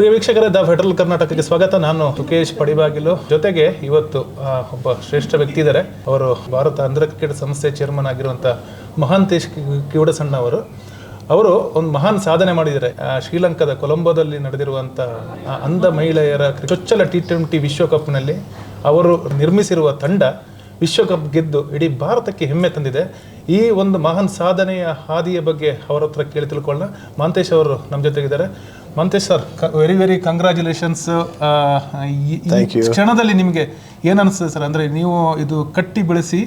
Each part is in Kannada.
ಪ್ರಿಯ ವೀಕ್ಷಕರೇ, ದ ಫೆಡರಲ್ ಕರ್ನಾಟಕಕ್ಕೆ ಸ್ವಾಗತ. ನಾನು ಸುಕೇಶ್ ಪಡಿಬಾಗಿಲು. ಜೊತೆಗೆ ಇವತ್ತು ಒಬ್ಬ ಶ್ರೇಷ್ಠ ವ್ಯಕ್ತಿ ಇದ್ದಾರೆ. ಅವರು ಭಾರತ ಅಂಧ ಕ್ರಿಕೆಟ್ ಸಂಸ್ಥೆ ಚೇರ್ಮನ್ ಆಗಿರುವಂಥ ಮಹಾಂತೇಶ್ ಕಿವಡಸಣ್ಣ ಅವರು ಒಂದು ಮಹಾನ್ ಸಾಧನೆ ಮಾಡಿದ್ದಾರೆ. ಶ್ರೀಲಂಕಾದ ಕೊಲಂಬೋದಲ್ಲಿ ನಡೆದಿರುವಂಥ ಅಂಧ ಮಹಿಳೆಯರ ಚೊಚ್ಚಲ T20 ವಿಶ್ವಕಪ್ನಲ್ಲಿ ಅವರು ನಿರ್ಮಿಸಿರುವ ತಂಡ ವಿಶ್ವಕಪ್ ಗೆದ್ದು ಇಡೀ ಭಾರತಕ್ಕೆ ಹೆಮ್ಮೆ ತಂದಿದೆ. ಈ ಒಂದು ಮಹಾನ್ ಸಾಧನೆಯ ಹಾದಿಯ ಬಗ್ಗೆ ಅವರ ಹತ್ರ ಕೇಳಿ ತಿಳ್ಕೊಳ್ಳೋಣ. ಮಹಾಂತೇಶ್ ಅವರು ನಮ್ಮ ಜೊತೆಗಿದ್ದಾರೆ. Mahantesh sir, very congratulations. ಈ ಕ್ಷಣದಲ್ಲಿ ನಿಮಗೆ ಏನು ಅನಿಸ್ತದೆ ಸರ್? ಅಂದರೆ ನೀವು ಇದು ಕಟ್ಟಿ ಬೆಳೆಸಿ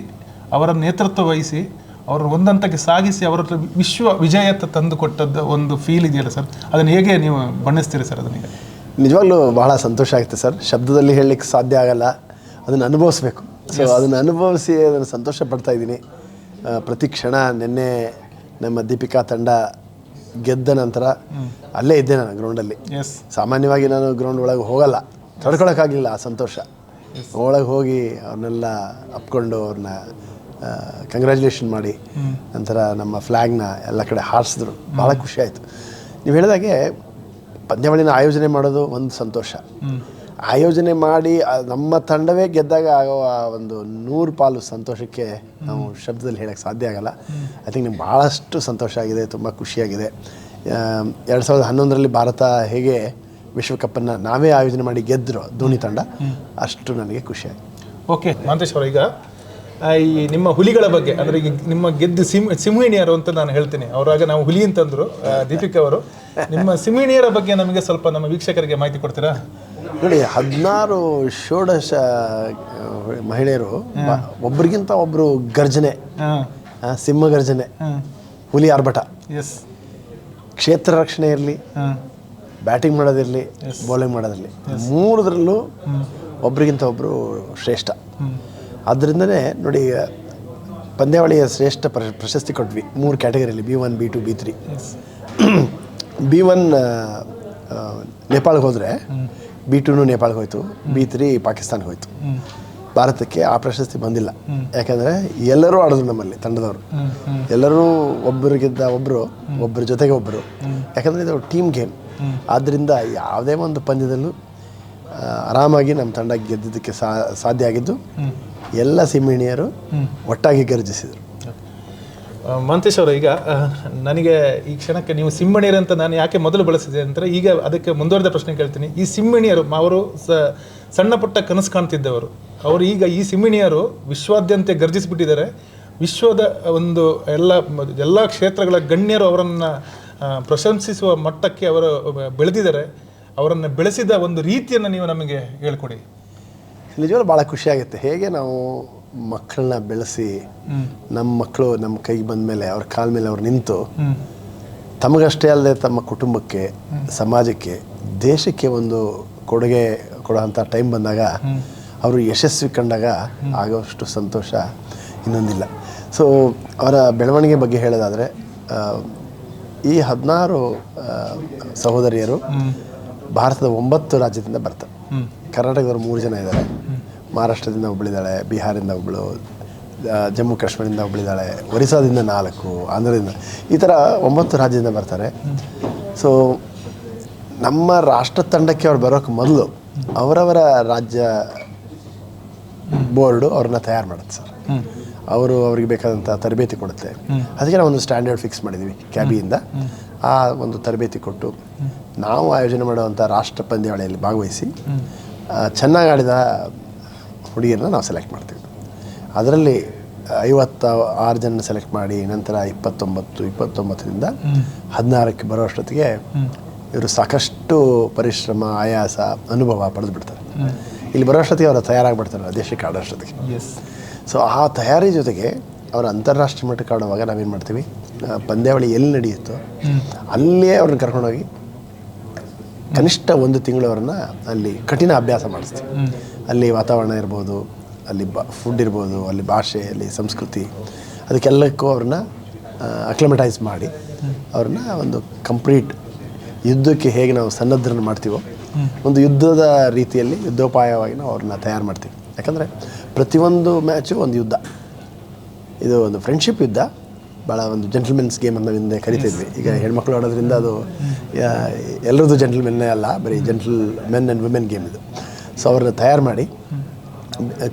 ಅವರ ನೇತೃತ್ವ ವಹಿಸಿ ಅವರು ಒಂದಂತಕ್ಕೆ ಸಾಗಿಸಿ ಅವರ ವಿಶ್ವ ವಿಜಯ ತಂದು ಕೊಟ್ಟದ್ದು ಒಂದು ಫೀಲ್ ಇದೆಯಲ್ಲ ಸರ್, ಅದನ್ನು ಹೇಗೆ ನೀವು ಬಣ್ಣಿಸ್ತೀರಿ ಸರ್? ಅದನ್ನ ನಿಜವಾಗ್ಲೂ ಬಹಳ ಸಂತೋಷ ಆಗುತ್ತೆ ಸರ್. ಶಬ್ದದಲ್ಲಿ ಹೇಳಲಿಕ್ಕೆ ಸಾಧ್ಯ ಆಗಲ್ಲ, ಅದನ್ನು ಅನುಭವಿಸ್ಬೇಕು. ಸೊ ಅದನ್ನು ಅನುಭವಿಸಿ ಅದನ್ನು ಸಂತೋಷ ಪಡ್ತಾ ಇದ್ದೀನಿ ಪ್ರತಿ ಕ್ಷಣ. ನಿನ್ನೆ ನಮ್ಮ ದೀಪಿಕಾ ತಂಡ ಗೆದ್ದ ನಂತರ ಅಲ್ಲೇ ಇದ್ದೆ ನಾನು ಗ್ರೌಂಡಲ್ಲಿ. ಸಾಮಾನ್ಯವಾಗಿ ನಾನು ಗ್ರೌಂಡ್ ಒಳಗೆ ಹೋಗಲ್ಲ, ತಡ್ಕೊಳಕ್ಕಾಗಲಿಲ್ಲ ಆ ಸಂತೋಷ. ಒಳಗೆ ಹೋಗಿ ಅವ್ರನ್ನೆಲ್ಲ ಅಪ್ಕೊಂಡು ಅವ್ರನ್ನ ಕಂಗ್ರ್ಯಾಚುಲೇಷನ್ ಮಾಡಿ ನಂತರ ನಮ್ಮ ಫ್ಲ್ಯಾಗ್ನ ಎಲ್ಲ ಕಡೆ ಹಾರಿಸಿದ್ರು. ಭಾಳ ಖುಷಿ ಆಯಿತು. ನೀವು ಹೇಳಿದಾಗೆ ಪಂದ್ಯಾವಳಿನ ಆಯೋಜನೆ ಮಾಡೋದು ಒಂದು ಸಂತೋಷ. ಆಯೋಜನೆ ಮಾಡಿ ನಮ್ಮ ತಂಡವೇ ಗೆದ್ದಾಗ ಆಗೋ ಒಂದು 100 ಪಾಲು ಸಂತೋಷಕ್ಕೆ ನಾವು ಶಬ್ದದಲ್ಲಿ ಹೇಳೋಕ್ಕೆ ಸಾಧ್ಯ ಆಗಲ್ಲ. ಐ ಥಿಂಕ್ ನಿಮ್ಗೆ ಭಾಳಷ್ಟು ಸಂತೋಷ ಆಗಿದೆ, ತುಂಬ ಖುಷಿಯಾಗಿದೆ. 2011ರಲ್ಲಿ ಭಾರತ ಹೇಗೆ ವಿಶ್ವಕಪ್ಪನ್ನು ನಾವೇ ಆಯೋಜನೆ ಮಾಡಿ ಗೆದ್ದರು ಧೋನಿ ತಂಡ, ಅಷ್ಟು ನನಗೆ ಖುಷಿಯಾಗಿದೆ. ಓಕೆ ಮಹಾಂತೇಶ್ ಅವರು, ಈಗ ಈ ನಿಮ್ಮ ಹುಲಿಗಳ ಬಗ್ಗೆ, ಅಂದರೆ ಈಗ ನಿಮ್ಮ ಗೆದ್ದು ಸಿಂಹಿಣಿಯರು ಅಂತ ನಾನು ಹೇಳ್ತೀನಿ. ಅವರಾಗ ನಾವು ಹುಲಿ ಅಂತಂದರು ದೀಪಿಕಾ ಅವರು. ನಿಮ್ಮ ಸಿಂಹಿಣಿಯರ ಬಗ್ಗೆ ನಮಗೆ ಸ್ವಲ್ಪ ನಮ್ಮ ವೀಕ್ಷಕರಿಗೆ ಮಾಹಿತಿ ಕೊಡ್ತೀರಾ? ನೋಡಿ, 16 ಷೋಡಶ ಮಹಿಳೆಯರು, ಒಬ್ರಿಗಿಂತ ಒಬ್ಬರು ಗರ್ಜನೆ, ಸಿಂಹ ಗರ್ಜನೆ, ಹುಲಿ ಆರ್ಭಟ, ಕ್ಷೇತ್ರ ರಕ್ಷಣೆ ಇರಲಿ, ಬ್ಯಾಟಿಂಗ್ ಮಾಡೋದಿರಲಿ, ಬೌಲಿಂಗ್ ಮಾಡೋದಿರಲಿ, ಮೂರದರಲ್ಲೂ ಒಬ್ರಿಗಿಂತ ಒಬ್ಬರು ಶ್ರೇಷ್ಠ. ಆದ್ದರಿಂದನೇ ನೋಡಿ, ಪಂದ್ಯಾವಳಿಯ ಶ್ರೇಷ್ಠ ಪ್ರಶಸ್ತಿ ಕೊಟ್ವಿ 3 ಕ್ಯಾಟಗರಿಯಲ್ಲಿ: B1, B2, B3. B1 ನೇಪಾಳಕ್ಕೆ ಹೋದರೆ, B2 ನೇಪಾಳಕ್ಕೆ ಹೋಯಿತು, B3 ಪಾಕಿಸ್ತಾನ್ಗೆ ಹೋಯಿತು. ಭಾರತಕ್ಕೆ ಆ ಪ್ರಶಸ್ತಿ ಬಂದಿಲ್ಲ. ಯಾಕಂದರೆ ಎಲ್ಲರೂ ಆಡಿದ್ರು ನಮ್ಮಲ್ಲಿ ತಂಡದವರು. ಎಲ್ಲರೂ ಒಬ್ಬರಿಗಿಂತ ಒಬ್ಬರು, ಒಬ್ಬರ ಜೊತೆಗೆ ಒಬ್ಬರು. ಯಾಕಂದರೆ ಇದು ಟೀಮ್ ಗೇಮ್. ಆದ್ದರಿಂದ ಯಾವುದೇ ಒಂದು ಪಂದ್ಯದಲ್ಲೂ ಆರಾಮಾಗಿ ನಮ್ಮ ತಂಡ ಗೆದ್ದಿದ್ದಕ್ಕೆ ಸಾಧ್ಯ ಆಗಿದ್ದು ಎಲ್ಲ ಸಿಂಹಿಣಿಯರು ಒಟ್ಟಾಗಿ ಗರ್ಜಿಸಿದರು. ಮಹಾಂತೇಶ್ ಅವರು, ಈಗ ನನಗೆ ಈ ಕ್ಷಣಕ್ಕೆ ನೀವು ಸಿಂಹಿಣಿಯರು ಅಂತ ನಾನು ಯಾಕೆ ಮೊದಲು ಬಳಸಿದೆ ಅಂದರೆ, ಈಗ ಅದಕ್ಕೆ ಮುಂದುವರೆದ ಪ್ರಶ್ನೆ ಕೇಳ್ತೀನಿ. ಈ ಸಿಂಹಿಣಿಯರು ಅವರು ಸಣ್ಣ ಪುಟ್ಟ ಕನಸು ಕಾಣ್ತಿದ್ದವರು, ಅವರು ಈಗ ಈ ಸಿಂಹಿಣಿಯರು ವಿಶ್ವಾದ್ಯಂತ ಗರ್ಜಿಸಿಬಿಟ್ಟಿದ್ದಾರೆ. ವಿಶ್ವದ ಒಂದು ಎಲ್ಲ ಕ್ಷೇತ್ರಗಳ ಗಣ್ಯರು ಅವರನ್ನು ಪ್ರಶಂಸಿಸುವ ಮಟ್ಟಕ್ಕೆ ಅವರು ಬೆಳೆದಿದ್ದಾರೆ. ಅವರನ್ನು ಬೆಳೆಸಿದ ಒಂದು ರೀತಿಯನ್ನು ನೀವು ನಮಗೆ ಹೇಳ್ಕೊಡಿ. ನಿಜವಾಗ್ಲೂ ಭಾಳ ಖುಷಿಯಾಗುತ್ತೆ. ಹೇಗೆ ನಾವು ಮಕ್ಕಳನ್ನ ಬೆಳೆಸಿ ನಮ್ಮ ಮಕ್ಕಳು ನಮ್ಮ ಕೈಗೆ ಬಂದ ಮೇಲೆ ಅವ್ರ ಕಾಲ ಮೇಲೆ ಅವ್ರು ನಿಂತು ತಮಗಷ್ಟೇ ಅಲ್ಲದೆ ತಮ್ಮ ಕುಟುಂಬಕ್ಕೆ, ಸಮಾಜಕ್ಕೆ, ದೇಶಕ್ಕೆ ಒಂದು ಕೊಡುಗೆ ಕೊಡುವಂಥ ಟೈಮ್ ಬಂದಾಗ ಅವರು ಯಶಸ್ವಿ ಕಂಡಾಗ ಆಗೋಷ್ಟು ಸಂತೋಷ ಇನ್ನೊಂದಿಲ್ಲ. ಸೊ ಅವರ ಬೆಳವಣಿಗೆ ಬಗ್ಗೆ ಹೇಳೋದಾದರೆ, ಈ 16 ಸಹೋದರಿಯರು ಭಾರತದ 9 ರಾಜ್ಯದಿಂದ ಬರ್ತಾರೆ. ಕರ್ನಾಟಕದವರು 3 ಜನ ಇದ್ದಾರೆ, ಮಹಾರಾಷ್ಟ್ರದಿಂದ ಒಬ್ಬಳಿದ್ದಾಳೆ, ಬಿಹಾರಿಂದ ಒಬ್ಬಳು, ಜಮ್ಮು ಕಾಶ್ಮೀರದಿಂದ ಒಬ್ಬಳಿದ್ದಾಳೆ, ಒರಿಸ್ಸಾದಿಂದ 4, ಆಂಧ್ರದಿಂದ, ಈ ಥರ 9 ರಾಜ್ಯದಿಂದ ಬರ್ತಾರೆ. ಸೊ ನಮ್ಮ ರಾಷ್ಟ್ರ ತಂಡಕ್ಕೆ ಅವ್ರು ಬರೋಕ್ಕೆ ಮೊದಲು ಅವರವರ ರಾಜ್ಯ ಬೋರ್ಡು ಅವ್ರನ್ನ ತಯಾರು ಮಾಡುತ್ತೆ ಸರ್. ಅವ್ರಿಗೆ ಬೇಕಾದಂಥ ತರಬೇತಿ ಕೊಡುತ್ತೆ. ಅದಕ್ಕೆ ನಾವು ಒಂದು ಸ್ಟ್ಯಾಂಡರ್ಡ್ ಫಿಕ್ಸ್ ಮಾಡಿದ್ದೀವಿ ಕ್ಯಾಬಿಯಿಂದ. ಆ ಒಂದು ತರಬೇತಿ ಕೊಟ್ಟು ನಾವು ಆಯೋಜನೆ ಮಾಡುವಂಥ ರಾಷ್ಟ್ರ ಪಂದ್ಯಾವಳಿಯಲ್ಲಿ ಭಾಗವಹಿಸಿ ಚೆನ್ನಾಗಿ ಆಡಿದ ಹುಡುಗಿಯರನ್ನ ನಾವು ಸೆಲೆಕ್ಟ್ ಮಾಡ್ತೀವಿ. ಅದರಲ್ಲಿ 56 ಜನ ಸೆಲೆಕ್ಟ್ ಮಾಡಿ ನಂತರ 29ರಿಂದ 16ಕ್ಕೆ ಬರೋಷ್ಟೊತ್ತಿಗೆ ಇವರು ಸಾಕಷ್ಟು ಪರಿಶ್ರಮ, ಆಯಾಸ, ಅನುಭವ ಪಡೆದು ಬಿಡ್ತಾರೆ. ಇಲ್ಲಿ ಬರೋಷ್ಟೊತ್ತಿಗೆ ಅವರು ತಯಾರಾಗಿಬಿಡ್ತಾರೆ ದೇಶಕ್ಕೆ ಆಡೋಷ್ಟೊತ್ತಿಗೆ. ಸೊ ಆ ತಯಾರಿ ಜೊತೆಗೆ ಅವರು ಅಂತಾರಾಷ್ಟ್ರೀಯ ಮಟ್ಟಕ್ಕೆ ಆಡುವಾಗ ನಾವೇನು ಮಾಡ್ತೀವಿ, ಪಂದ್ಯಾವಳಿ ಎಲ್ಲಿ ನಡೆಯುತ್ತೋ ಅಲ್ಲಿಯೇ ಅವ್ರನ್ನ ಕರ್ಕೊಂಡೋಗಿ ಕನಿಷ್ಠ 1 ತಿಂಗಳು ಅವ್ರನ್ನ ಅಲ್ಲಿ ಕಠಿಣ ಅಭ್ಯಾಸ ಮಾಡಿಸ್ತೀವಿ. ಅಲ್ಲಿ ವಾತಾವರಣ ಇರ್ಬೋದು, ಅಲ್ಲಿ ಫುಡ್ ಇರ್ಬೋದು, ಅಲ್ಲಿ ಭಾಷೆ, ಅಲ್ಲಿ ಸಂಸ್ಕೃತಿ, ಅದಕ್ಕೆಲ್ಲಕ್ಕೂ ಅವ್ರನ್ನ ಅಕ್ಲಮಟೈಸ್ ಮಾಡಿ ಅವ್ರನ್ನ ಒಂದು ಕಂಪ್ಲೀಟ್ ಯುದ್ಧಕ್ಕೆ ಹೇಗೆ ನಾವು ಸನ್ನದ್ಧರನ್ನು ಮಾಡ್ತೀವೋ ಒಂದು ಯುದ್ಧದ ರೀತಿಯಲ್ಲಿ ಯುದ್ಧೋಪಾಯವಾಗಿ ನಾವು ಅವ್ರನ್ನ ತಯಾರು ಮಾಡ್ತೀವಿ. ಯಾಕಂದರೆ ಪ್ರತಿಯೊಂದು ಮ್ಯಾಚು ಒಂದು ಯುದ್ಧ. ಇದು ಒಂದು ಫ್ರೆಂಡ್ಶಿಪ್ ಯುದ್ಧ, ಭಾಳ ಒಂದು ಜೆಂಟಲ್ಮೆನ್ಸ್ ಗೇಮ್ ಅಂತ ಹಿಂದೆ ಕರಿತಿದ್ವಿ. ಈಗ ಹೆಣ್ಮಕ್ಳು ಆಡೋದ್ರಿಂದ ಅದು ಎಲ್ಲರದ್ದು ಜೆಂಟಲ್ಮೆನ್ನೇ ಅಲ್ಲ, ಬರೀ gentle men and women game ಇದು. ಸೊ ಅವ್ರನ್ನ ತಯಾರು ಮಾಡಿ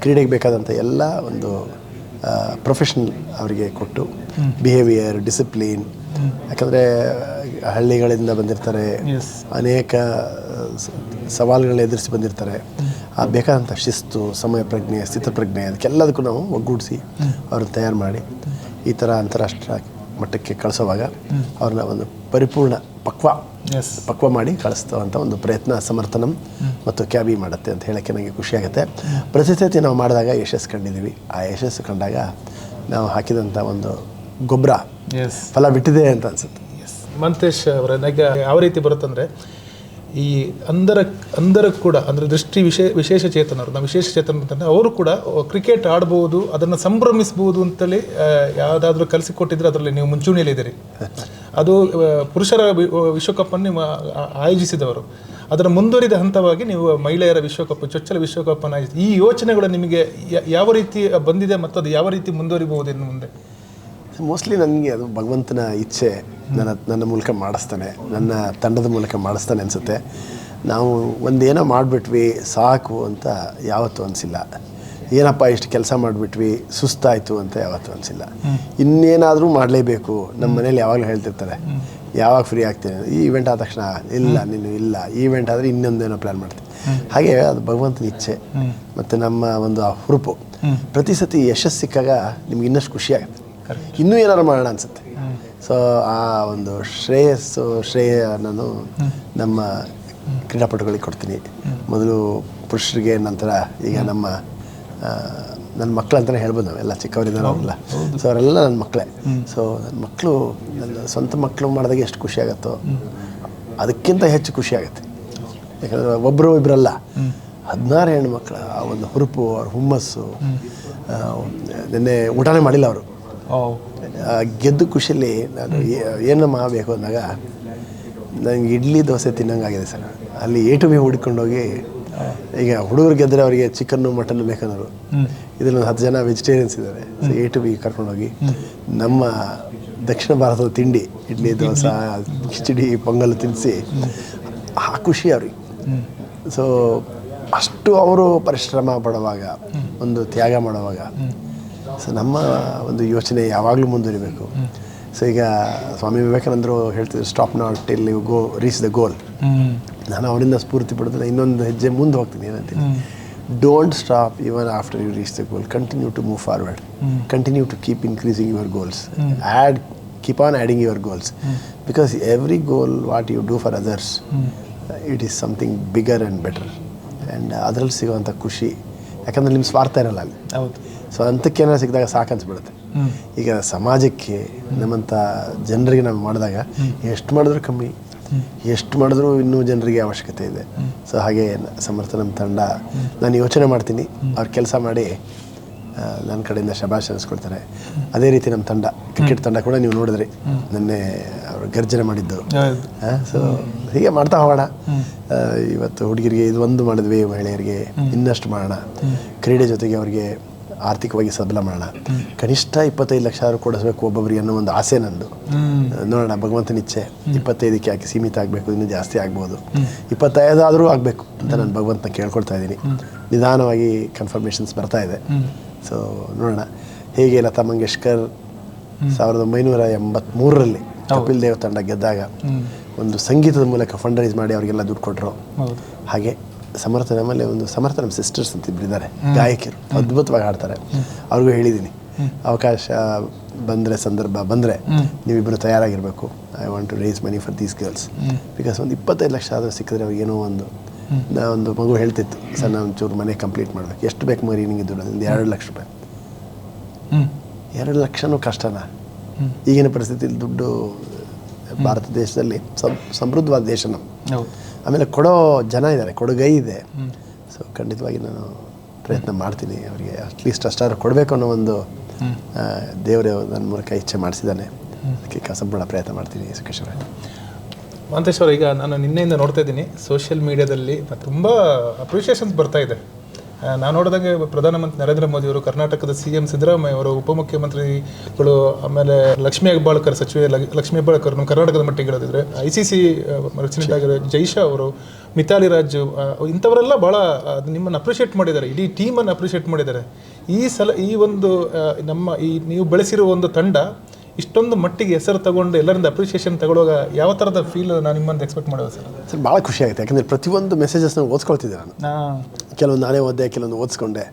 ಕ್ರೀಡೆಗೆ ಬೇಕಾದಂಥ ಎಲ್ಲ ಒಂದು ಪ್ರೊಫೆಷನಲ್ ಅವರಿಗೆ ಕೊಟ್ಟು ಬಿಹೇವಿಯರ್, ಡಿಸಿಪ್ಲಿನ್, ಯಾಕಂದರೆ ಹಳ್ಳಿಗಳಿಂದ ಬಂದಿರ್ತಾರೆ, ಅನೇಕ ಸವಾಲುಗಳನ್ನ ಎದುರಿಸಿ ಬಂದಿರ್ತಾರೆ. ಆ ಬೇಕಾದಂಥ ಶಿಸ್ತು, ಸಮಯ ಪ್ರಜ್ಞೆ, ಸ್ಥಿತಪ್ರಜ್ಞೆ ಅದಕ್ಕೆಲ್ಲದಕ್ಕೂ ನಾವು ಒಗ್ಗೂಡಿಸಿ ಅವ್ರನ್ನ ತಯಾರು ಮಾಡಿ ಈ ಥರ ಅಂತಾರಾಷ್ಟ್ರೀಯ ಮಟ್ಟಕ್ಕೆ ಕಳಿಸೋವಾಗ ಅವ್ರನ್ನ ಒಂದು ಪರಿಪೂರ್ಣ ಪಕ್ವ ಮಾಡಿ ಕಳಿಸ್ತವಂಥ ಒಂದು ಪ್ರಯತ್ನ ಸಮರ್ಥನಂ ಮತ್ತು ಕ್ಯಾಬಿ ಮಾಡುತ್ತೆ ಅಂತ ಹೇಳೋಕ್ಕೆ ನನಗೆ ಖುಷಿಯಾಗುತ್ತೆ. ಪ್ರತಿ ಸತಿ ನಾವು ಮಾಡಿದಾಗ ಯಶಸ್ಸು ಕಂಡಿದ್ದೀವಿ. ಆ ಯಶಸ್ಸು ಕಂಡಾಗ ನಾವು ಹಾಕಿದಂಥ ಒಂದು ಗೊಬ್ಬರ ಫಲ ಬಿಟ್ಟಿದೆ ಅಂತ ಅನಿಸುತ್ತೆ. ಮಂತೇಶ್ ಅವರ ನನಗೆ ಯಾವ ರೀತಿ ಬರುತ್ತಂದರೆ, ಈ ಅಂಧರ ಕೂಡ ಅಂದರೆ ವಿಶೇಷ ಚೇತನರು, ನಾವು ವಿಶೇಷ ಚೇತನ ಅಂತಂದರೆ ಅವರು ಕೂಡ ಕ್ರಿಕೆಟ್ ಆಡ್ಬೋದು, ಅದನ್ನು ಸಂಭ್ರಮಿಸ್ಬೋದು ಅಂತೇಳಿ ಯಾವುದಾದ್ರೂ ಕಲಿಸಿಕೊಟ್ಟಿದ್ರೆ ಅದರಲ್ಲಿ ನೀವು ಮುಂಚೂಣಿಯಲ್ಲಿದ್ದೀರಿ. ಅದು ಪುರುಷರ ವಿಶ್ವಕಪ್ಪನ್ನು ನೀವು ಆಯೋಜಿಸಿದವರು, ಅದರ ಮುಂದುವರಿದ ಹಂತವಾಗಿ ನೀವು ಮಹಿಳೆಯರ ವಿಶ್ವಕಪ್, ಚೊಚ್ಚಲ ವಿಶ್ವಕಪ್ಪನ್ನು ಆಯೋಜಿಸಿ. ಈ ಯೋಚನೆಗಳು ನಿಮಗೆ ಯಾವ ರೀತಿ ಬಂದಿದೆ ಮತ್ತು ಅದು ಯಾವ ರೀತಿ ಮುಂದುವರಿಬಹುದು ಇನ್ನು ಮುಂದೆ? ಮೋಸ್ಟ್ಲಿ ನನಗೆ ಅದು ಭಗವಂತನ ಇಚ್ಛೆ ನನ್ನ ಮೂಲಕ ಮಾಡಿಸ್ತಾನೆ, ನನ್ನ ತಂಡದ ಮೂಲಕ ಮಾಡಿಸ್ತಾನೆ ಅನಿಸುತ್ತೆ. ನಾವು ಒಂದೇನೋ ಮಾಡಿಬಿಟ್ವಿ ಸಾಕು ಅಂತ ಯಾವತ್ತೂ ಅನಿಸಿಲ್ಲ. ಏನಪ್ಪ ಇಷ್ಟು ಕೆಲಸ ಮಾಡಿಬಿಟ್ವಿ ಸುಸ್ತಾಯಿತು ಅಂತ ಯಾವತ್ತೂ ಅನಿಸಿಲ್ಲ. ಇನ್ನೇನಾದರೂ ಮಾಡಲೇಬೇಕು. ನಮ್ಮ ಮನೇಲಿ ಯಾವಾಗಲೂ ಹೇಳ್ತಿರ್ತಾರೆ, ಯಾವಾಗ ಫ್ರೀ ಆಗ್ತೀನಿ, ಈ ಇವೆಂಟ್ ಆದ ತಕ್ಷಣ ಇಲ್ಲ ನೀನು ಇಲ್ಲ, ಈ ಇವೆಂಟ್ ಆದರೆ ಇನ್ನೊಂದೇನೋ ಪ್ಲ್ಯಾನ್ ಮಾಡ್ತೀನಿ. ಹಾಗೆ ಅದು ಭಗವಂತನ ಇಚ್ಛೆ ಮತ್ತು ನಮ್ಮ ಒಂದು ಆ ಹುರುಪು. ಪ್ರತಿ ಸತಿ ಯಶಸ್ಸು ಸಿಕ್ಕಾಗ ನಿಮ್ಗೆ ಇನ್ನಷ್ಟು ಖುಷಿಯಾಗುತ್ತೆ, ಇನ್ನೂ ಏನಾದ್ರು ಮಾಡೋಣ ಅನಿಸುತ್ತೆ. ಸೊ ಆ ಒಂದು ಶ್ರೇಯ ನಾನು ನಮ್ಮ ಕ್ರೀಡಾಪಟುಗಳಿಗೆ ಕೊಡ್ತೀನಿ. ಮೊದಲು ಪುರುಷರಿಗೆ, ನಂತರ ಈಗ ನನ್ನ ಮಕ್ಕಳು ಅಂತಲೇ ಹೇಳ್ಬೋದು, ನಾವೆಲ್ಲ ಚಿಕ್ಕವರಿದ್ದಾರೆ ಅವರೆಲ್ಲ. ಸೊ ಅವರೆಲ್ಲ ನನ್ನ ಮಕ್ಕಳೇ. ಸೊ ನನ್ನ ಮಕ್ಕಳು, ನನ್ನ ಸ್ವಂತ ಮಕ್ಕಳು ಮಾಡಿದಾಗ ಎಷ್ಟು ಖುಷಿ ಆಗುತ್ತೋ ಅದಕ್ಕಿಂತ ಹೆಚ್ಚು ಖುಷಿ ಆಗುತ್ತೆ. ಯಾಕಂದರೆ ಒಬ್ಬರು ಇಬ್ಬರಲ್ಲ, 16 ಹೆಣ್ಣುಮಕ್ಕಳ ಆ ಒಂದು ಹುರುಪು, ಅವ್ರ ಹುಮ್ಮಸ್ಸು. ನಿನ್ನೆ ಊಟನೇ ಮಾಡಿಲ್ಲ ಅವರು. ಗೆದ್ದು ಖುಷಿಯಲ್ಲಿ ನಾನು ಏನಮ್ಮ ಬೇಕು ಅಂದಾಗ ನನಗೆ ಇಡ್ಲಿ ದೋಸೆ ತಿನ್ನೋಂಗಾಗಿದೆ ಸರ್. ಅಲ್ಲಿ A to B ಹುಡ್ಕೊಂಡೋಗಿ, ಈಗ ಹುಡುಗರು ಗೆದ್ದರೆ ಅವರಿಗೆ ಚಿಕನ್ನು ಮಟನ್ನು ಬೇಕಂದರು, ಇದರಲ್ಲಿ 10 ಜನ ವೆಜಿಟೇರಿಯನ್ಸ್ ಇದ್ದಾರೆ. ಸೊ A to B ಕರ್ಕೊಂಡೋಗಿ ನಮ್ಮ ದಕ್ಷಿಣ ಭಾರತದ ತಿಂಡಿ, ಇಡ್ಲಿ ದೋಸೆ, ಕಿಚಡಿ, ಪೊಂಗಲ್ ತಿನ್ನಿಸಿ ಆ ಖುಷಿ ಅವ್ರಿಗೆ. ಸೊ ಅಷ್ಟು ಅವರು ಪರಿಶ್ರಮ ಪಡುವಾಗ, ಒಂದು ತ್ಯಾಗ ಮಾಡುವಾಗ, ಸೊ ನಮ್ಮ ಒಂದು ಯೋಚನೆ ಯಾವಾಗಲೂ ಮುಂದುವರಿಬೇಕು. ಸೊ ಈಗ ಸ್ವಾಮಿ ವಿವೇಕಾನಂದರು ಹೇಳ್ತಿದ್ರು, stop not till you go reach the goal. ನಾನು ಅವರಿಂದ ಸ್ಫೂರ್ತಿ ಪಡೆದ್ರೆ ಇನ್ನೊಂದು ಹೆಜ್ಜೆ ಮುಂದೆ ಹೋಗ್ತೀನಿ ಏನಂತೀನಿ. Don't stop even after you reach the goal. Continue to move forward. Continue to keep increasing your goals. Keep on adding your goals. Because every goal what you do for others, it is something bigger and better. And ಅದರಲ್ಲಿ ಸಿಗುವಂಥ ಖುಷಿ, ಯಾಕಂದರೆ ನಿಮ್ಮ ಸ್ವಾರ್ಥ ಇರಲ್ಲ ಅಲ್ಲಿ. ಹೌದು. ಸೊ ಅಂಥಕ್ಕೇನಾದ್ರು ಸಿಕ್ಕಿದಾಗ ಸಾಕು ಅನ್ಸ್ಬಿಡುತ್ತೆ. ಈಗ ಸಮಾಜಕ್ಕೆ ನಮ್ಮಂಥ ಜನರಿಗೆ ನಾವು ಮಾಡಿದಾಗ ಎಷ್ಟು ಮಾಡಿದ್ರೂ ಕಮ್ಮಿ, ಎಷ್ಟು ಮಾಡಿದ್ರೂ ಇನ್ನೂ ಜನರಿಗೆ ಅವಶ್ಯಕತೆ ಇದೆ. ಸೊ ಹಾಗೆ ಸಮರ್ಥ ನಮ್ಮ ತಂಡ, ನಾನು ಯೋಚನೆ ಮಾಡ್ತೀನಿ, ಅವ್ರ ಕೆಲಸ ಮಾಡಿ ನನ್ನ ಕಡೆಯಿಂದ ಶಬಾಷ್ ಅನಿಸ್ಕೊಳ್ತಾರೆ. ಅದೇ ರೀತಿ ನಮ್ಮ ತಂಡ, ಕ್ರಿಕೆಟ್ ತಂಡ ಕೂಡ ನೀವು ನೋಡಿದ್ರಿ ನೆನ್ನೆ ಅವರು ಗರ್ಜನೆ ಮಾಡಿದ್ದು. ಸೊ ಹೀಗೆ ಮಾಡ್ತಾ ಹೋಗೋಣ. ಇವತ್ತು ಹುಡುಗಿರಿಗೆ ಇದು ಒಂದು ಮಾಡಿದ್ವಿ, ಮಹಿಳೆಯರಿಗೆ ಇನ್ನಷ್ಟು ಮಾಡೋಣ. ಕ್ರೀಡೆ ಜೊತೆಗೆ ಅವರಿಗೆ ಆರ್ಥಿಕವಾಗಿ ಸಬಲ ಮಾಡೋಣ. ಕನಿಷ್ಠ 25 ಲಕ್ಷ ಕೊಡಿಸ್ಬೇಕು ಒಬ್ಬೊಬ್ಬರಿಗೆ ಅನ್ನೋ ಒಂದು ಆಸೆ ನಂದು. ನೋಡೋಣ, ಭಗವಂತನ ಇಚ್ಛೆ. 25ಕ್ಕೆ ಯಾಕೆ ಸೀಮಿತ ಆಗಬೇಕು, ಇನ್ನೂ ಜಾಸ್ತಿ ಆಗ್ಬೋದು. 25 ಆದರೂ ಆಗಬೇಕು ಅಂತ ನಾನು ಭಗವಂತನ ಕೇಳ್ಕೊಳ್ತಾ ಇದ್ದೀನಿ. ನಿಧಾನವಾಗಿ ಕನ್ಫರ್ಮೇಷನ್ಸ್ ಬರ್ತಾ ಇದೆ. ಸೊ ನೋಡೋಣ. ಹೇಗೆ ಲತಾ ಮಂಗೇಶ್ಕರ್ 1983ರಲ್ಲಿ ಕಪಿಲ್ ದೇವ್ ತಂಡ ಗೆದ್ದಾಗ ಒಂದು ಸಂಗೀತದ ಮೂಲಕ ಫಂಡ್ ರೈಸ್ ಮಾಡಿ ಅವರಿಗೆಲ್ಲ ದುಡ್ಡು ಕೊಟ್ಟರು, ಹಾಗೆ ಸಮರ್ಥ ನಮ್ಮಲ್ಲಿ ಒಂದು ಸಮರ್ಥ ನಮ್ಮ ಸಿಸ್ಟರ್ಸ್ ಅಂತ ಇಬ್ಬರಿದ್ದಾರೆ, ಗಾಯಕಿಯರು, ಅದ್ಭುತವಾಗಿ ಹಾಡ್ತಾರೆ. ಅವ್ರಿಗೂ ಹೇಳಿದ್ದೀನಿ, ಅವಕಾಶ ಬಂದರೆ, ಸಂದರ್ಭ ಬಂದರೆ ನೀವಿಬ್ಬರು ತಯಾರಾಗಿರಬೇಕು. I want to raise money for these girls. Because ಒಂದು 25 ಲಕ್ಷ ಆದರೂ ಸಿಕ್ಕಿದ್ರೆ ಅವ್ರಿಗೇನೋ ಒಂದು ಮಗು ಹೇಳ್ತಿತ್ತು, ಸರ್ ನಾನು ಒಂಚೂರು ಮನೆ ಕಂಪ್ಲೀಟ್ ಮಾಡಬೇಕು. ಎಷ್ಟು ಬೇಕು ಮರಿ ನಿಮಗೆ ದುಡ್ಡು? ಒಂದು 2 ಲಕ್ಷ ರೂಪಾಯಿ. 2 ಲಕ್ಷನೂ ಕಷ್ಟನಾ ಈಗಿನ ಪರಿಸ್ಥಿತಿಯಲ್ಲಿ? ದುಡ್ಡು ಭಾರತ ದೇಶದಲ್ಲಿ ಸಮೃದ್ಧವಾದ ದೇಶ ನಮ್ಮ. ಆಮೇಲೆ ಕೊಡೋ ಜನ ಇದ್ದಾರೆ, ಕೊಡುಗೈ ಇದೆ. ಸೊ ಖಂಡಿತವಾಗಿ ನಾನು ಪ್ರಯತ್ನ ಮಾಡ್ತೀನಿ ಅವರಿಗೆ ಅಟ್ಲೀಸ್ಟ್ ಅಷ್ಟಾದ್ರೂ ಕೊಡಬೇಕು ಅನ್ನೋ ಒಂದು ದೇವರು ನನ್ನ ಮೂಲಕ ಇಚ್ಛೆ ಮಾಡಿಸಿದ್ದಾನೆ. ಅದಕ್ಕೆ ಸಂಪೂರ್ಣ ಪ್ರಯತ್ನ ಮಾಡ್ತೀನಿ. ಸುಖೇಶ್ ಅವರೇ, ಮಂತೇಶ್ ಅವರು, ಈಗ ನಾನು ನಿನ್ನೆಯಿಂದ ನೋಡ್ತಾ ಇದ್ದೀನಿ ಸೋಷಿಯಲ್ ಮೀಡಿಯಾದಲ್ಲಿ ತುಂಬ ಅಪ್ರಿಷಿಯೇಷನ್ಸ್ ಬರ್ತಾ ಇದೆ. ನಾನು ನೋಡಿದಂಗೆ ಪ್ರಧಾನಮಂತ್ರಿ ನರೇಂದ್ರ ಮೋದಿ ಅವರು, ಕರ್ನಾಟಕದ CM ಸಿದ್ದರಾಮಯ್ಯ ಅವರು, ಉಪಮುಖ್ಯಮಂತ್ರಿಗಳು, ಆಮೇಲೆ ಲಕ್ಷ್ಮೀ ಹೆಬ್ಬಾಳ್ಕರ್ ಸಚಿವೆ ಲಕ್ಷ್ಮೀ ಹೆಬ್ಬಾಳ್ಕರ್ ನಮ್ಮ ಕರ್ನಾಟಕದ ಮಟ್ಟಿಗೆ ಹೇಳೋದಿದ್ರೆ, ICC ಪ್ರೆಸಿಡೆಂಟ್ ಆಗಿರೋ ಜೈಶಾ ಅವರು, ಮಿತಾಲಿ ರಾಜ್, ಇಂಥವರೆಲ್ಲ ಭಾಳ ನಿಮ್ಮನ್ನು ಅಪ್ರಿಷಿಯೇಟ್ ಮಾಡಿದ್ದಾರೆ, ಇಡೀ ಟೀಮನ್ನು ಅಪ್ರಿಷಿಯೇಟ್ ಮಾಡಿದ್ದಾರೆ. ಈ ಸಲ ಈ ಒಂದು ನೀವು ಬೆಳೆಸಿರೋ ಒಂದು ತಂಡ ಇಷ್ಟೊಂದು ಮಟ್ಟಿಗೆ ಹೆಸರು ತಗೊಂಡು ಎಲ್ಲರಿಂದ ಅಪ್ರಿಷಿಯೇಷನ್ ತಗೊಳ್ಳುವಾಗ ಯಾವ ಥರದ ಫೀಲ್ ನಾನು ನಿಮ್ಮಂತ ಎಕ್ಸ್ಪೆಕ್ಟ್ ಮಾಡೋದು ಸರ್? ಭಾಳ ಖುಷಿ ಆಗುತ್ತೆ, ಯಾಕಂದರೆ ಪ್ರತಿಯೊಂದು ಮೆಸೇಜಸ್ನ ಓದ್ಕೊಳ್ತಿದ್ದೆ ನಾನು. ಕೆಲವೊಂದು ನಾನೇ ಓದಿದೆ, ಕೆಲವೊಂದು ಓದಿಸ್ಕೊಂಡೆ.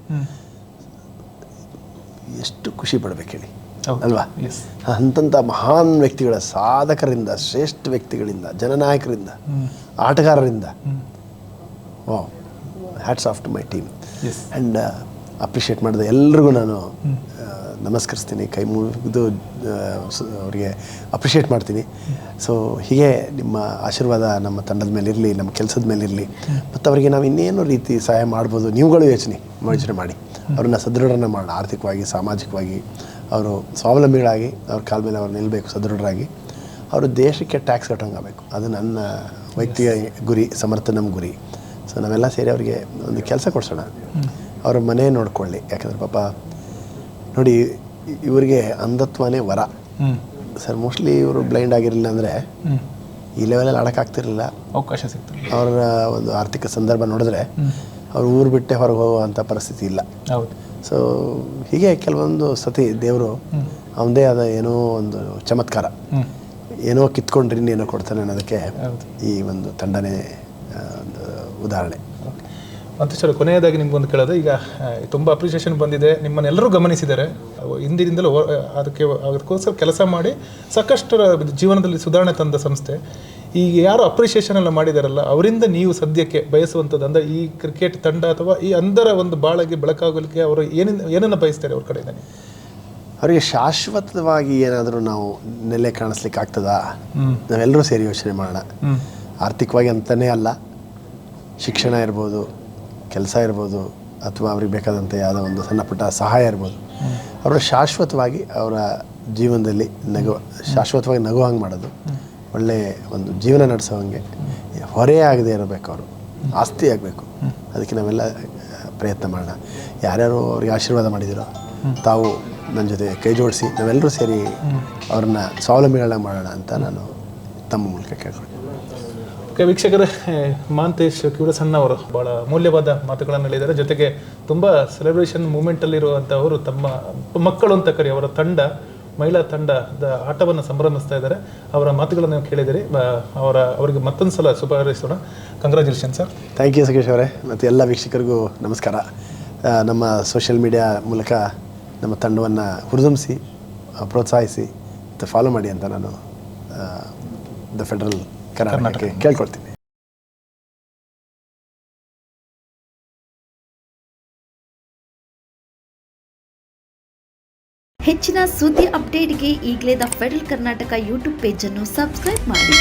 ಎಷ್ಟು ಖುಷಿ ಪಡ್ಬೇಕು ಹೇಳಿ ಅಲ್ವಾ? ಅಂಥ ಮಹಾನ್ ವ್ಯಕ್ತಿಗಳ, ಸಾಧಕರಿಂದ, ಶ್ರೇಷ್ಠ ವ್ಯಕ್ತಿಗಳಿಂದ, ಜನನಾಯಕರಿಂದ, ಆಟಗಾರರಿಂದ, ವಾ, hats off to my team. And appreciate ಮಾಡಿದ ಎಲ್ರಿಗೂ ನಾನು ನಮಸ್ಕರಿಸ್ತೀನಿ, ಕೈ ಮುಗಿದು ಅವರಿಗೆ ಅಪ್ರಿಷಿಯೇಟ್ ಮಾಡ್ತೀನಿ. ಸೊ ಹೀಗೆ ನಿಮ್ಮ ಆಶೀರ್ವಾದ ನಮ್ಮ ತಂಡದ ಮೇಲೆ ಇರಲಿ, ನಮ್ಮ ಕೆಲಸದ ಮೇಲೆ ಇರಲಿ. ಮತ್ತು ಅವರಿಗೆ ನಾವು ಇನ್ನೇನೋ ರೀತಿ ಸಹಾಯ ಮಾಡ್ಬೋದು, ನೀವುಗಳು ಯೋಚನೆ ಮಾಡಿ ಅವ್ರನ್ನ ಸದೃಢನ ಮಾಡೋಣ. ಆರ್ಥಿಕವಾಗಿ, ಸಾಮಾಜಿಕವಾಗಿ ಅವರು ಸ್ವಾವಲಂಬಿಗಳಾಗಿ ಅವ್ರ ಕಾಲ ಮೇಲೆ ಅವ್ರು ನಿಲ್ಲಬೇಕು, ಸದೃಢರಾಗಿ. ಅವರು ದೇಶಕ್ಕೆ ಟ್ಯಾಕ್ಸ್ ಕಟ್ಟೋಂಗಾಗಬೇಕು. ಅದು ನನ್ನ ವೈಯಕ್ತಿಕ ಗುರಿ, ಸಮರ್ಥನಂ ಗುರಿ. ಸೊ ನಾವೆಲ್ಲ ಸೇರಿ ಅವರಿಗೆ ಒಂದು ಕೆಲಸ ಕೊಡಿಸೋಣ, ಅವ್ರ ಮನೆ ನೋಡ್ಕೊಳ್ಳಿ. ಯಾಕಂದರೆ ಪಾಪ ನೋಡಿ, ಇವರಿಗೆ ಅಂಧತ್ವನೇ ವರ ಸರ್. ಮೋಸ್ಟ್ಲಿ ಇವರು ಬ್ಲೈಂಡ್ ಆಗಿರಲಿಲ್ಲ ಅಂದರೆ ಈ ಲೆವೆಲಲ್ಲಿ ಆಡೋಕ್ಕಾಗ್ತಿರಲಿಲ್ಲ, ಅವಕಾಶ ಸಿಗ್ತದೆ. ಅವರ ಒಂದು ಆರ್ಥಿಕ ಸಂದರ್ಭ ನೋಡಿದ್ರೆ ಅವ್ರು ಊರು ಬಿಟ್ಟೆ ಹೊರಗೆ ಹೋಗುವಂಥ ಪರಿಸ್ಥಿತಿ ಇಲ್ಲ. ಹೌದು. ಸೊ ಹೀಗೆ ಕೆಲವೊಂದು ಸತಿ ದೇವರು ಅವನದೇ ಆದ ಏನೋ ಒಂದು ಚಮತ್ಕಾರ, ಏನೋ ಕಿತ್ಕೊಂಡ್ರಿ ಇನ್ನೇನೋ ಕೊಡ್ತಾನೆ ಅನ್ನೋದಕ್ಕೆ ಈ ಒಂದು ತಂಡನೇ ಒಂದು ಉದಾಹರಣೆ. ಮತ್ತು ಸರ್, ಕೊನೆಯದಾಗಿ ನಿಮ್ಗೊಂದು ಕೇಳೋದು, ಈಗ ತುಂಬ ಅಪ್ರಿಷಿಯೇಷನ್ ಬಂದಿದೆ, ನಿಮ್ಮನ್ನೆಲ್ಲರೂ ಗಮನಿಸಿದ್ದಾರೆ, ಹಿಂದಿನಿಂದಲೂ ಅದಕ್ಕೋಸ್ಕರ ಕೆಲಸ ಮಾಡಿ ಸಾಕಷ್ಟು ಜೀವನದಲ್ಲಿ ಸುಧಾರಣೆ ತಂದ ಸಂಸ್ಥೆ. ಈಗ ಯಾರು ಅಪ್ರಿಷಿಯೇಷನ್ ಎಲ್ಲ ಮಾಡಿದಾರಲ್ಲ, ಅವರಿಂದ ನೀವು ಸದ್ಯಕ್ಕೆ ಬಯಸುವಂಥದ್ದು, ಅಂದರೆ ಈ ಕ್ರಿಕೆಟ್ ತಂಡ ಅಥವಾ ಈ ಅಂಧರ ಒಂದು ಬಾಳಗೆ ಬೆಳಕಾಗಲಿಕ್ಕೆ ಅವರು ಏನನ್ನು ಬಯಸ್ತಾರೆ ಅವ್ರ ಕಡೆಯಿಂದ? ಅವರಿಗೆ ಶಾಶ್ವತವಾಗಿ ಏನಾದರೂ ನಾವು ನೆಲೆ ಕಾಣಿಸ್ಲಿಕ್ಕೆ ಆಗ್ತದಾ? ನಾವೆಲ್ಲರೂ ಸೇರಿ ಯೋಚನೆ ಮಾಡೋಣ. ಆರ್ಥಿಕವಾಗಿ ಅಂತಲೇ ಅಲ್ಲ, ಶಿಕ್ಷಣ ಇರ್ಬೋದು, ಕೆಲಸ ಇರ್ಬೋದು, ಅಥವಾ ಅವ್ರಿಗೆ ಬೇಕಾದಂಥ ಯಾವುದೋ ಒಂದು ಸಣ್ಣ ಪುಟ್ಟ ಸಹಾಯ ಇರ್ಬೋದು. ಅವರ ಶಾಶ್ವತವಾಗಿ ಅವರ ಜೀವನದಲ್ಲಿ ಶಾಶ್ವತವಾಗಿ ನಗುವಂಗೆ ಮಾಡೋದು, ಒಳ್ಳೆಯ ಒಂದು ಜೀವನ ನಡೆಸೋವಂಗೆ, ಹೊರೆ ಆಗದೆ ಇರಬೇಕು, ಅವರು ಆಸ್ತಿ ಆಗಬೇಕು. ಅದಕ್ಕೆ ನಾವೆಲ್ಲ ಪ್ರಯತ್ನ ಮಾಡೋಣ. ಯಾರ್ಯಾರು ಅವ್ರಿಗೆ ಆಶೀರ್ವಾದ ಮಾಡಿದಿರೋ ತಾವು ನನ್ನ ಜೊತೆ ಕೈ ಜೋಡಿಸಿ ನಾವೆಲ್ಲರೂ ಸೇರಿ ಅವ್ರನ್ನ ಸ್ವಾವಲಂಬಿಗಳನ್ನ ಮಾಡೋಣ ಅಂತ ನಾನು ತಮ್ಮ ಮೂಲಕ ಕೇಳ್ಕೊಳ್ತೀನಿ. ವೀಕ್ಷಕರೇ, ಮಹಾಂತೇಶ್ ಕಿವುಡಸಣ್ಣ ಅವರು ಭಾಳ ಅಮೂಲ್ಯವಾದ ಮಾತುಗಳನ್ನು ಹೇಳಿದ್ದಾರೆ. ಜೊತೆಗೆ ತುಂಬ ಸೆಲೆಬ್ರೇಷನ್ ಮೂಮೆಂಟಲ್ಲಿರುವಂಥವರು ತಮ್ಮ ಮಕ್ಕಳು ಅಂತ ಕರಿ ಅವರ ತಂಡ, ಮಹಿಳಾ ತಂಡದ ಆಟವನ್ನು ಸಂಭ್ರಮಿಸ್ತಾ ಇದ್ದಾರೆ. ಅವರ ಮಾತುಗಳನ್ನು ಕೇಳಿದಿರಿ. ಅವರಿಗೆ ಮತ್ತೊಂದು ಸಲ ಶುಭ ಹಾರೈಸೋಣ. Congratulation sir. Thank you Sakesh ಅವರೇ. ಮತ್ತು ಎಲ್ಲ ವೀಕ್ಷಕರಿಗೂ ನಮಸ್ಕಾರ. ನಮ್ಮ ಸೋಷಿಯಲ್ ಮೀಡಿಯಾ ಮೂಲಕ ನಮ್ಮ ತಂಡವನ್ನು ಹುರಿದುಂಬಿಸಿ, ಪ್ರೋತ್ಸಾಹಿಸಿ ಮತ್ತು ಫಾಲೋ ಮಾಡಿ ಅಂತ ನಾನು ದ ಫೆಡರಲ್ ಕರ್ನಾಟಕಕ್ಕೆ ಕೇಳ್ಕೊಳ್ತೀನಿ. ಹೆಚ್ಚಿನ ಸುದ್ದಿ ಅಪ್ಡೇಟ್ಗೆ ಈಗಲೇ the federal Karnataka YouTube page ಅನ್ನು ಸಬ್ಸ್ಕ್ರೈಬ್ ಮಾಡಿ.